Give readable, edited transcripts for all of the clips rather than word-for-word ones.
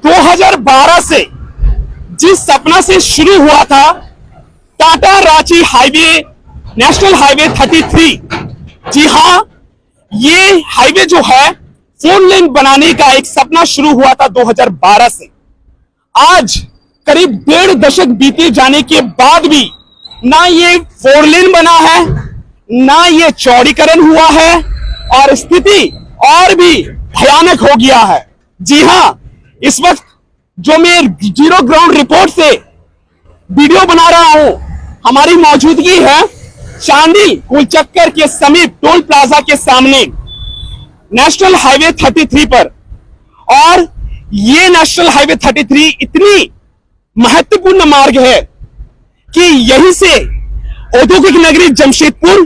2012 से जिस सपना से शुरू हुआ था Tata Ranchi highway, national highway 33, जी हां, ये हाईवे जो है 4 लेन बनाने का एक सपना शुरू हुआ था 2012 से। आज करीब 1.5 दशक बीते जाने के बाद भी ना ये 4 लेन बना है, ना ये चौड़ीकरण हुआ है और स्थिति और भी भयानक हो गया है। जी हां, इस वक्त जो मैं जीरो ग्राउंड रिपोर्ट से वीडियो बना रहा हूं, हमारी मौजूदगी है चांदी कुलचक्कर के समीप टोल प्लाजा के सामने नेशनल हाईवे 33 पर। और ये नेशनल हाईवे 33 इतनी महत्वपूर्ण मार्ग है कि यहीं से औद्योगिक नगरी जमशेदपुर,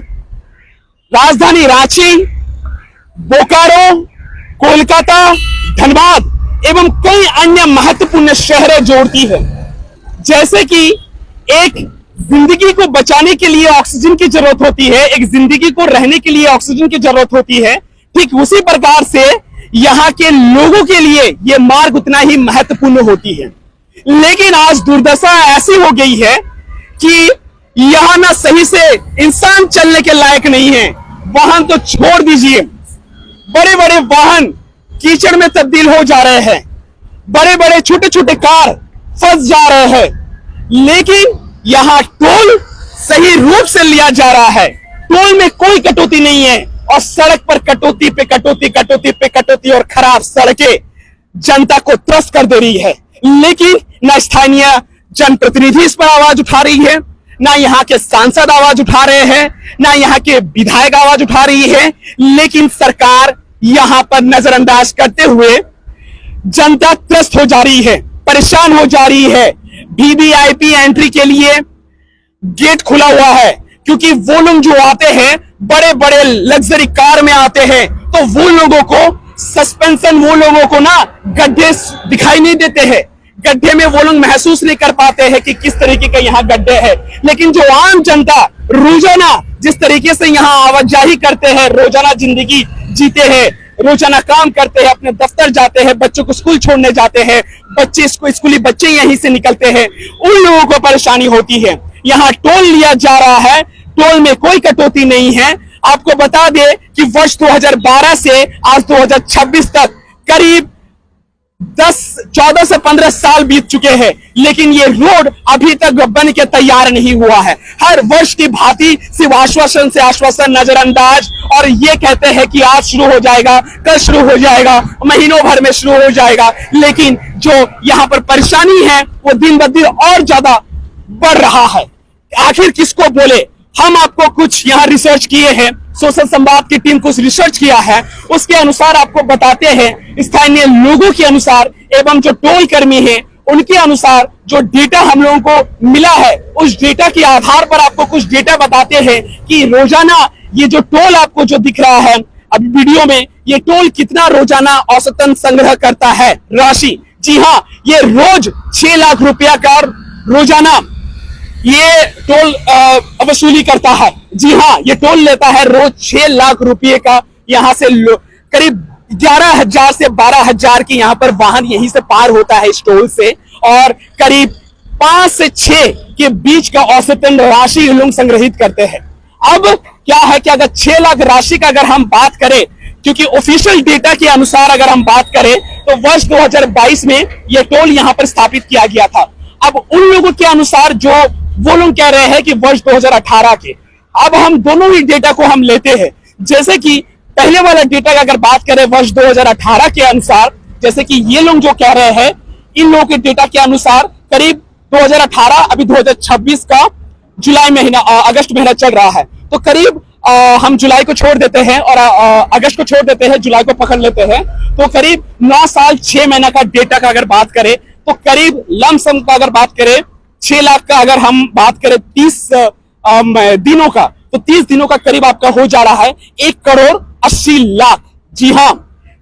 राजधानी रांची, बोकारो, कोलकाता, धनबाद एवं कई अन्य महत्वपूर्ण शहरें जोड़ती है। जैसे कि एक जिंदगी को बचाने के लिए ऑक्सीजन की जरूरत होती है, एक जिंदगी को रहने के लिए ऑक्सीजन की जरूरत होती है, ठीक उसी प्रकार से यहां के लोगों के लिए यह मार्ग उतना ही महत्वपूर्ण होती है। लेकिन आज दुर्दशा ऐसी हो गई है कि यहां ना सही से इंसान चलने के लायक नहीं है। वाहन तो छोड़ दीजिए, बड़े बड़े वाहन कीचड़ में तब्दील हो जा रहे हैं, बड़े बड़े छोटे छोटे कार फंस जा रहे हैं। लेकिन यहां टोल सही रूप से लिया जा रहा है, टोल में कोई कटौती नहीं है और सड़क पर कटौती पे कटौती, कटौती पे कटौती और खराब सड़कें जनता को त्रस्त कर दे रही है। लेकिन न स्थानीय जनप्रतिनिधि इस पर आवाज उठा रही है, ना यहाँ के सांसद आवाज उठा रहे हैं, ना यहाँ के विधायक आवाज उठा रही है। लेकिन सरकार यहां पर नजरअंदाज करते हुए जनता त्रस्त हो जा रही है, परेशान हो जा रही है। वीवीआईपी एंट्री के लिए गेट खुला हुआ है, क्योंकि वो लोग जो आते हैं बड़े बड़े लग्जरी कार में आते हैं, तो वो लोगों को सस्पेंशन, वो लोगों को ना गड्ढे दिखाई नहीं देते हैं, गड्ढे में वो लोग महसूस नहीं कर पाते हैं कि किस तरीके के यहाँ गड्ढे हैं। लेकिन जो आम जनता रोजाना जिस तरीके से यहाँ आवाजाही करते हैं, रोजाना जिंदगी जीते हैं, रोजाना काम करते हैं, अपने दफ्तर जाते हैं, बच्चों को स्कूल छोड़ने जाते हैं, बच्चे स्कूली बच्चे यहीं से निकलते हैं, उन लोगों को परेशानी होती है। यहाँ टोल लिया जा रहा है, टोल में कोई कटौती नहीं है। आपको बता दें कि वर्ष 2012 से आज 2026 तक करीब 14 से 15 साल बीत चुके हैं, लेकिन ये रोड अभी तक बन के तैयार नहीं हुआ है। हर वर्ष की भांति सिर्फ आश्वासन से आश्वासन, नजरअंदाज, और ये कहते हैं कि आज शुरू हो जाएगा, कल शुरू हो जाएगा, महीनों भर में शुरू हो जाएगा। लेकिन जो यहाँ पर परेशानी है वो दिन ब दिन और ज्यादा बढ़ रहा है। आखिर किसको बोले? हम आपको कुछ यहाँ रिसर्च किए हैं, सोशल संवाद की टीम कुछ रिसर्च किया है, उसके अनुसार आपको बताते हैं, स्थानीय लोगों के अनुसार एवं जो टोल कर्मी हैं उनके अनुसार जो डेटा हम लोगों को मिला है, उस डेटा के आधार पर आपको कुछ डेटा बताते हैं कि रोजाना ये जो टोल आपको जो दिख रहा है अभी वीडियो में, ये टोल कितना रोजाना औसतन संग्रह करता है राशि। जी हाँ, ये रोज 6 लाख रुपया का रोजाना ये टोल वसूली करता है। जी हाँ, ये टोल लेता है रोज 6 लाख रुपए का। यहाँ से करीब 11,000 से 12,000 की यहाँ पर वाहन यहीं से पार होता है इस टोल से, और करीब 5 से 6 के बीच का औसतन राशि लोग संग्रहित करते हैं। अब क्या है कि अगर 6 लाख राशि का अगर हम बात करें, क्योंकि ऑफिशियल डेटा के अनुसार अगर हम बात करें तो वर्ष 2022 में यह टोल यहाँ पर स्थापित किया गया था। अब उन लोगों के अनुसार जो वो लोग कह रहे हैं कि वर्ष 2018 के, अब हम दोनों ही डेटा को हम लेते हैं। जैसे कि पहले वाला डेटा का अगर बात करें वर्ष 2018 के अनुसार, जैसे कि ये लोग जो कह रहे हैं, इन लोगों के डेटा के अनुसार करीब 2018 अभी 2026 का जुलाई महीना, अगस्त महीना चल रहा है, तो करीब हम जुलाई को छोड़ देते हैं और अगस्त को छोड़ देते हैं, जुलाई को पकड़ लेते हैं, तो करीब 9 साल 6 महीना का डेटा का अगर बात करें तो करीब लमसम का अगर बात करें 6 लाख का, अगर हम बात करें 30 दिनों का, तो 30 दिनों का करीब आपका हो जा रहा है 1 करोड़ 80 लाख। जी हाँ,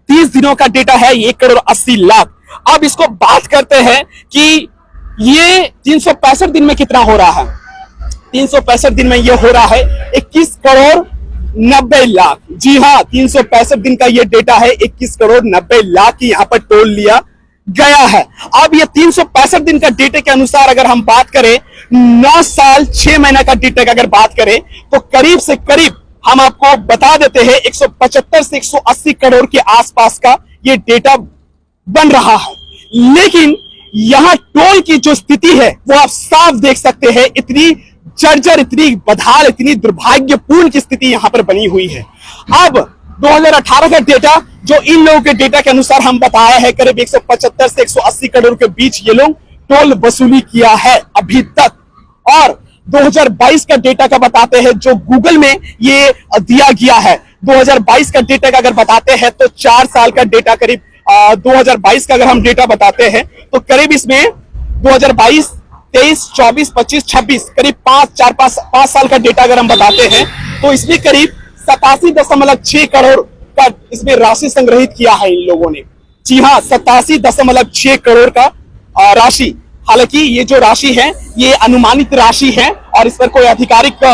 30 दिनों का डेटा है 1 करोड़ 80 लाख। अब इसको बात करते हैं कि ये 365 दिन में कितना हो रहा है। 365 दिन में ये हो रहा है 21 करोड़ 90 लाख। जी हाँ, 365 दिन का ये डेटा है, 21 करोड़ 90 लाख की यहाँ पर टोल लिया गया है। अब ये 365 दिन का डेटा के अनुसार अगर हम बात करें, 9 साल 6 महीना का डेटा की अगर बात करें, तो करीब से करीब हम आपको बता देते हैं 175 से 180 करोड़ के आसपास का ये डेटा बन रहा है। लेकिन यहां टोल की जो स्थिति है वो आप साफ देख सकते हैं, इतनी जर्जर, इतनी बदहाल, इतनी दुर्भाग्यपूर्ण की स्थिति यहां पर बनी हुई है। अब 2018 का डेटा जो इन लोगों के डेटा के अनुसार हम बताया है, करीब 175 से 180 करोड़ के बीच ये लोग टोल वसूली किया है अभी तक। और 2022 का डेटा का बताते हैं, जो गूगल में ये दिया गया है, 2022 का डेटा का अगर बताते हैं तो 4 साल का डेटा, करीब 2022 का अगर हम डेटा बताते हैं तो करीब इसमें 2022, 23, 24, 25, 26 करीब 5 साल का डेटा अगर हम बताते हैं तो इसमें करीब 87.6 करोड़ का इसमें राशि संग्रहित किया है इन लोगों ने। जी हाँ, 87.6 करोड़ का राशि। हालांकि ये जो राशि है ये अनुमानित राशि है और इस पर कोई आधिकारिक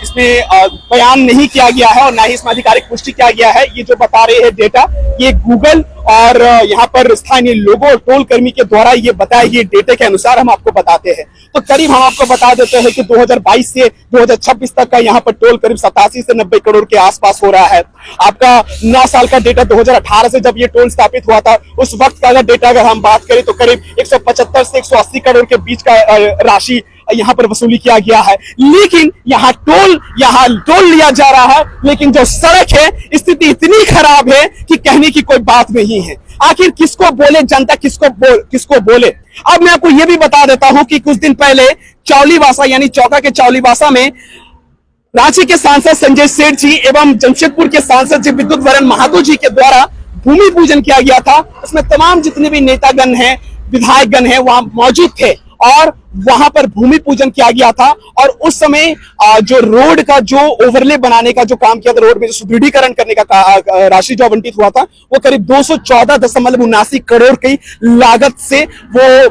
इसमें बयान नहीं किया गया है और ना ही इसमें आधिकारिक पुष्टि किया गया है। ये जो बता रहे हैं डेटा, ये गूगल और यहाँ पर स्थानीय लोगों और टोल कर्मी के द्वारा ये बताए गए डेटा के अनुसार हम आपको बताते हैं। तो करीब हम आपको बता देते हैं कि 2022 से 2026 तक का यहाँ पर टोल करीब 87 से 90 करोड़ के आसपास हो रहा है। आपका 9 साल का डेटा 2018 से जब ये टोल स्थापित हुआ था उस वक्त का अगर डेटा अगर हम बात करें तो करीब 175 से 180 करोड़ के बीच का राशि यहाँ पर वसूली किया गया है। लेकिन यहाँ टोल लिया जा रहा है, लेकिन जो सड़क है स्थिति इतनी खराब है कि कहने की कोई बात नहीं है। आखिर किसको बोले जनता, किसको बोले। अब मैं आपको यह भी बता देता हूं कि कुछ दिन पहले चौलीवासा यानी चौका के चौलीवासा में रांची के सांसद संजय सेठ जी एवं जमशेदपुर के सांसद जी विद्युत वरण महातो जी के द्वारा भूमि पूजन किया गया था। उसमें तमाम जितने भी नेतागण हैं, विधायकगण हैं, वहां मौजूद थे और वहां पर भूमि पूजन किया गया था। और उस समय जो रोड का जो ओवरले बनाने का जो काम किया था, रोड में सुदृढ़ीकरण करने का राशि जो आवंटित हुआ था वो करीब 214.79 करोड़ की लागत से वो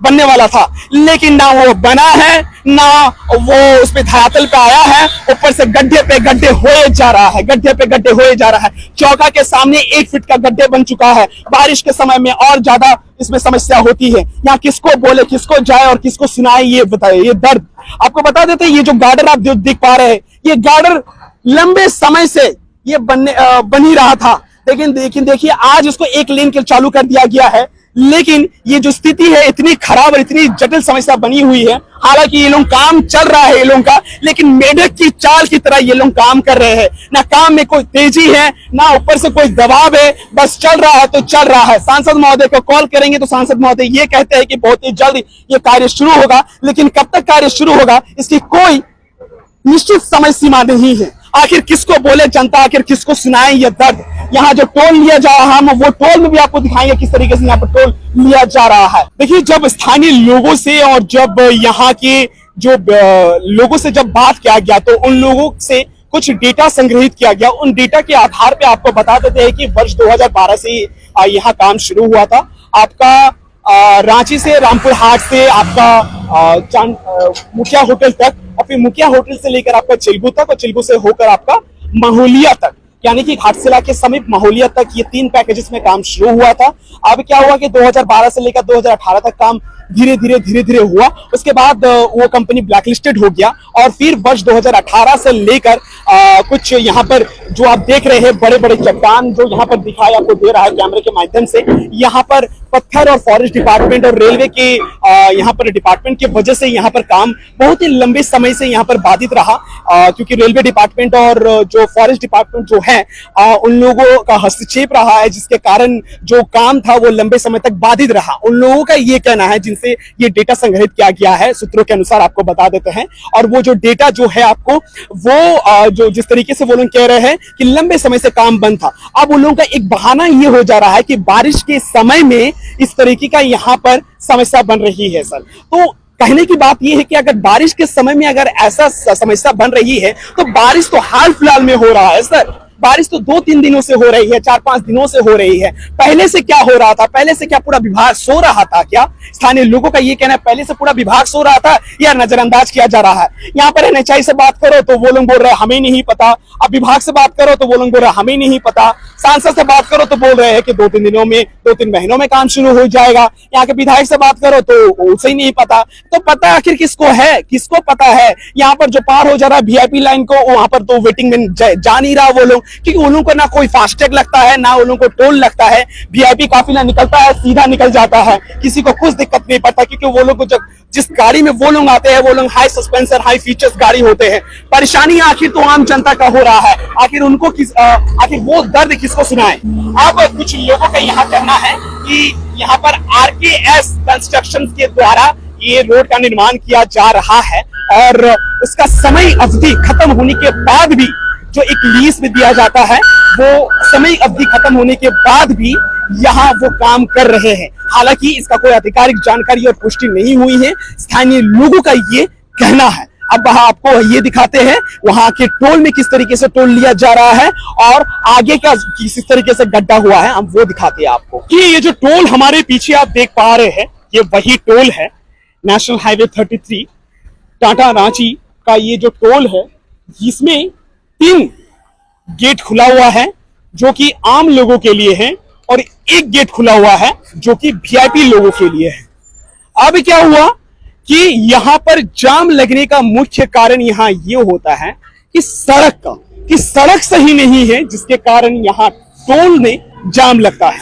बनने वाला था। लेकिन ना वो बना है, ना वो उस पे धरातल पे आया है, ऊपर से गड्ढे पे गड्ढे होए जा रहा है, गड्ढे पे गड्ढे होए जा रहा है। चौका के सामने 1 फीट का गड्ढे बन चुका है। बारिश के समय में और ज्यादा इसमें समस्या होती है। यहाँ किसको बोले, किसको जाए और किसको सुनाए, ये बताए। ये दर्द आपको बता देते हैं। ये जो गार्डर आप जो देख पा रहे हैं, ये गार्डर लंबे समय से ये बन ही रहा था, लेकिन देखिए आज इसको 1 लेन के चालू कर दिया गया है। लेकिन ये जो स्थिति है इतनी खराब और इतनी जटिल समस्या बनी हुई है। हालांकि ये लोग काम चल रहा है ये लोगों का, लेकिन मेढक की चाल की तरह ये लोग काम कर रहे हैं। ना काम में कोई तेजी है, ना ऊपर से कोई दबाव है, बस चल रहा है तो चल रहा है। सांसद महोदय को कॉल करेंगे तो सांसद महोदय ये कहते हैं कि बहुत ही जल्द ये कार्य शुरू होगा, लेकिन कब तक कार्य शुरू होगा इसकी कोई निश्चित समय सीमा नहीं है। आखिर किसको बोले जनता, आखिर किसको सुनाए ये दर्द। यहाँ जो टोल लिया जा रहा है, हम वो टोल में भी आपको दिखाएंगे किस तरीके से यहाँ पर टोल लिया जा रहा है। देखिए, जब स्थानीय लोगों से और जब यहाँ के जो लोगों से जब बात किया गया तो उन लोगों से कुछ डेटा संग्रहित किया गया। उन डेटा के आधार पे आपको बता देते हैं कि वर्ष 2012 से यहाँ काम शुरू हुआ था। आपका रांची से, रामपुर हाट से आपका मुखिया होटल तक, और फिर मुखिया होटल से लेकर आपका चिल्गू तक, और चिल्गू से होकर आपका महोलिया तक, यानी कि घाटशिला के समीप महोलिया तक, ये 3 पैकेजेस में काम शुरू हुआ था। अब क्या हुआ कि 2012 से लेकर 2018 तक काम धीरे धीरे हुआ। उसके बाद वो कंपनी ब्लैकलिस्टेड हो गया और फिर वर्ष 2018 से लेकर कुछ यहाँ पर जो आप देख रहे हैं बड़े बड़े चट्टान जो यहाँ पर दिखाई आपको दे रहा है कैमरे के माध्यम से, यहाँ पर पत्थर और फॉरेस्ट डिपार्टमेंट और रेलवे के यहाँ पर डिपार्टमेंट की वजह से यहाँ पर काम बहुत ही लंबे समय से यहाँ पर बाधित रहा, क्योंकि रेलवे डिपार्टमेंट और जो फॉरेस्ट डिपार्टमेंट जो है उन लोगों का हस्तक्षेप रहा है, जिसके कारण जो काम था वो लंबे समय तक बाधित रहा। उन लोगों का ये कहना है, जिनसे ये डेटा संग्रहित किया गया है, सूत्रों के अनुसार आपको बता देते हैं। और वो जो डेटा जो है आपको वो जो जिस तरीके से वो लोग कह रहे हैं कि लंबे समय से काम बंद था, अब उन लोगों का एक बहाना ये हो जा रहा है कि बारिश के समय में इस तरीके का यहाँ पर समस्या बन रही है। सर, तो कहने की बात यह है कि अगर बारिश के समय में अगर ऐसा समस्या बन रही है तो बारिश तो हाल फिलहाल में हो रहा है। सर, बारिश तो 2-3 दिनों से हो रही है, 4-5 दिनों से हो रही है। पहले से क्या हो रहा था? पहले से क्या पूरा विभाग सो रहा था क्या? स्थानीय लोगों का ये कहना है पहले से पूरा विभाग सो रहा था या नजरअंदाज किया जा रहा है। यहाँ पर एनएचआई से बात करो तो वो लोग बोल रहे हैं हमें नहीं पता, अब विभाग से बात करो तो वो लोग बोल रहे हैं हमें नहीं पता, सांसद से बात करो तो बोल रहे हैं कि 2-3 दिनों में, 2-3 महीनों में काम शुरू हो जाएगा। यहाँ के विधायक से बात करो तो उसे ही नहीं पता। तो पता आखिर किसको है? किसको पता है? यहाँ पर जो पार हो जा रहा है वीआईपी लाइन को, वहां पर तो वेटिंग में जा नहीं रहा वो लोग, क्योंकि उन लोगों को ना कोई फास्टैग लगता है, ना उन लोगों को टोल लगता है। वीआईपी काफिला निकलता है, सीधा निकल जाता है, किसी को कुछ दिक्कत नहीं पड़ता, क्योंकि वो लोग को जिस गाड़ी में वो लोग आते हैं वो लोग हाई सस्पेंसर, हाई फीचर्स गाड़ी होते हैं। परेशानी आखिर तो आम जनता का हो रहा है, आखिर उनको आखिर वो दर्द किसको सुनाए। अब कुछ लोगों का यहाँ कहना है कि यहाँ पर आरकेएस कंस्ट्रक्शन के द्वारा ये रोड का निर्माण किया जा रहा है और उसका समय अवधि खत्म होने के बाद भी जो एक लीज में दिया जाता है, वो समय अवधि खत्म होने के बाद भी यहाँ वो काम कर रहे हैं। हालांकि इसका कोई आधिकारिक जानकारी और पुष्टि नहीं हुई है, स्थानीय लोगों का ये कहना है। अब वहां आपको ये दिखाते हैं वहां के टोल में किस तरीके से टोल लिया जा रहा है और आगे का किस तरीके से गड्ढा हुआ है, हम वो दिखाते हैं आपको। कि ये जो टोल हमारे पीछे आप देख पा रहे हैं, ये वही टोल है, नेशनल हाईवे 33 टाटा रांची का ये जो टोल है, जिसमें 3 गेट खुला हुआ है जो कि आम लोगों के लिए है और एक गेट खुला हुआ है जो कि वीआईपी लोगों के लिए है। अब क्या हुआ कि यहां पर जाम लगने का मुख्य कारण यहां ये होता है कि सड़क सही नहीं है, जिसके कारण यहां टोल में जाम लगता है।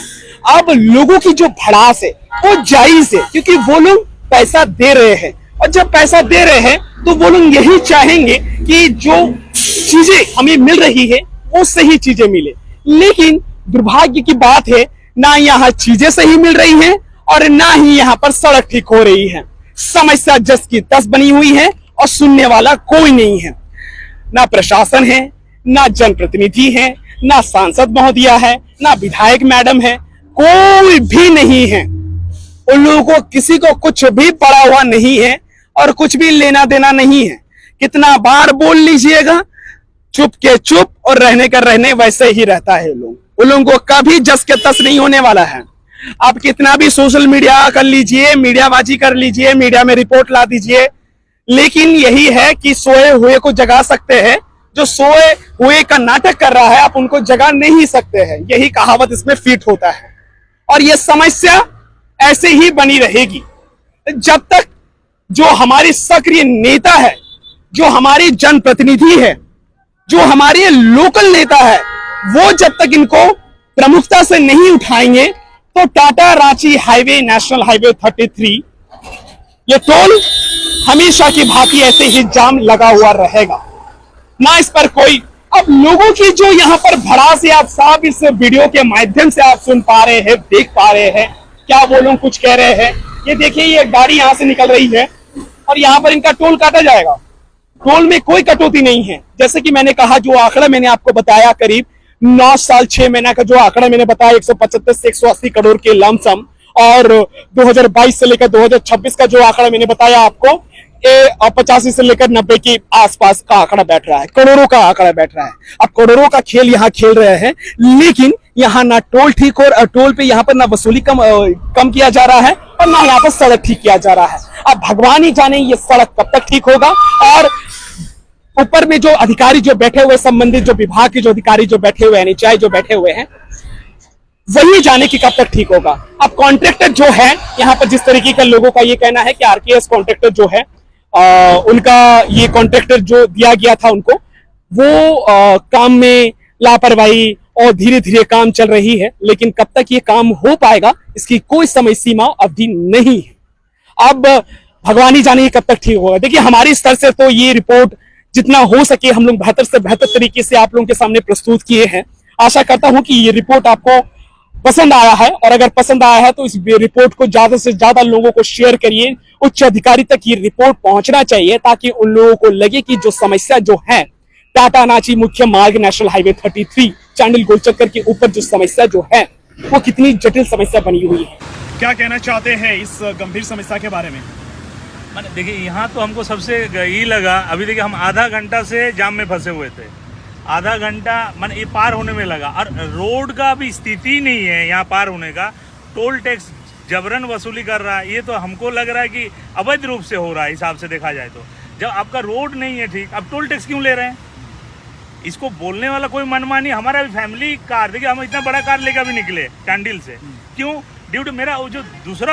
अब लोगों की जो भड़ास है वो जायज है, क्योंकि वो लोग पैसा दे रहे हैं और जब पैसा दे रहे हैं तो वो लोग यही चाहेंगे कि जो चीजें हमें मिल रही है वो सही चीजें मिले। लेकिन दुर्भाग्य की बात है, ना यहाँ चीजें सही मिल रही हैं और ना ही यहाँ पर सड़क ठीक हो रही है। समस्या जस की तस बनी हुई है और सुनने वाला कोई नहीं है। ना प्रशासन है, ना जनप्रतिनिधि है, ना सांसद महोदया है, ना विधायक मैडम है, कोई भी नहीं है। उन लोगों को किसी को कुछ भी पड़ा हुआ नहीं है और कुछ भी लेना देना नहीं है। कितना बार बोल लीजिएगा, चुप के चुप और रहने का रहने वैसे ही रहता है लोग। उन लोगों को कभी जस के तस नहीं होने वाला है। आप कितना भी सोशल मीडिया कर लीजिए, मीडियाबाजी कर लीजिए, मीडिया में रिपोर्ट ला दीजिए, लेकिन यही है कि सोए हुए को जगा सकते हैं, जो सोए हुए का नाटक कर रहा है आप उनको जगा नहीं सकते हैं। यही कहावत इसमें फिट होता है और यह समस्या ऐसे ही बनी रहेगी जब तक जो हमारी सक्रिय नेता है, जो हमारी जनप्रतिनिधि है, जो हमारे लोकल नेता है, वो जब तक इनको प्रमुखता से नहीं उठाएंगे तो Tata Ranchi highway, national highway 33, ये टोल हमेशा की भांति ऐसे ही जाम लगा हुआ रहेगा, ना इस पर कोई। अब लोगों की जो यहाँ पर भड़ास है, आप साफ इस वीडियो के माध्यम से आप सुन पा रहे हैं, देख पा रहे हैं, क्या वो लोग कुछ कह रहे हैं। ये देखिए, ये गाड़ी यहाँ से निकल रही है और यहाँ पर इनका टोल काटा जाएगा। टोल में कोई कटौती नहीं है। जैसे कि मैंने कहा, जो आंकड़ा मैंने आपको बताया, करीब 9 साल 6 महीना का जो आंकड़ा मैंने बताया, 175 से 180 करोड़ के लमसम, और 2022 से लेकर 2026 का जो आंकड़ा मैंने बताया आपको, 85 से लेकर 90 के आसपास का आंकड़ा बैठ रहा है, करोड़ों का आंकड़ा बैठ रहा है। अब करोड़ों का खेल यहाँ खेल रहे हैं, लेकिन यहाँ ना टोल ठीक हो, टोल पे यहाँ पर ना वसूली कम किया जा रहा है और ना यहाँ पर सड़क ठीक किया जा रहा है। अब भगवान ही जाने ये सड़क कब तक ठीक होगा, और ऊपर में जो अधिकारी जो बैठे हुए, संबंधित जो विभाग के जो अधिकारी जो बैठे हुए, एनएचआई जो बैठे हुए हैं, वही जाने की कब तक ठीक होगा। अब कॉन्ट्रैक्टर जो है यहाँ पर, जिस तरीके का लोगों का ये कहना है कि आरकेएस कॉन्ट्रैक्टर जो है, उनका ये कॉन्ट्रैक्टर जो दिया गया था उनको, वो काम में लापरवाही और धीरे धीरे काम चल रही है, लेकिन कब तक ये काम हो पाएगा इसकी कोई समय सीमा अवधि नहीं है। अब भगवान ही जाने कब तक ठीक होगा। देखिए, हमारी स्तर से तो ये रिपोर्ट जितना हो सके हम लोग बेहतर से बेहतर तरीके से आप लोगों के सामने प्रस्तुत किए हैं। आशा करता हूं कि ये रिपोर्ट आपको पसंद आया है, और अगर पसंद आया है तो इस रिपोर्ट को ज्यादा से ज्यादा लोगों को शेयर करिए। उच्च अधिकारी तक ये रिपोर्ट पहुंचना चाहिए, ताकि उन लोगों को लगे कि जो समस्या जो है टाटा रांची मुख्य मार्ग, नेशनल हाईवे 33 चांडिल गोलचक्कर के ऊपर जो समस्या जो है वो कितनी जटिल समस्या बनी हुई है। क्या कहना चाहते हैं इस गंभीर समस्या के बारे में? देखिए, यहाँ तो हमको सबसे यही लगा, अभी देखिए हम आधा घंटा से जाम में फंसे हुए थे। आधा घंटा मन ये पार होने में लगा, और रोड का भी स्थिति नहीं है यहाँ पार होने का। टोल टैक्स जबरन वसूली कर रहा है। ये तो हमको लग रहा है कि अवैध रूप से हो रहा है हिसाब से देखा जाए तो। जब आपका रोड नहीं है ठीक, अब टोल टैक्स क्यों ले रहे हैं? इसको बोलने वाला कोई मनमानी। हमारा भी फैमिली कार, देखिए हम इतना बड़ा कार लेकर भी निकले कैंडिल से, क्यों? ड्यू टू मेरा वो जो दूसरा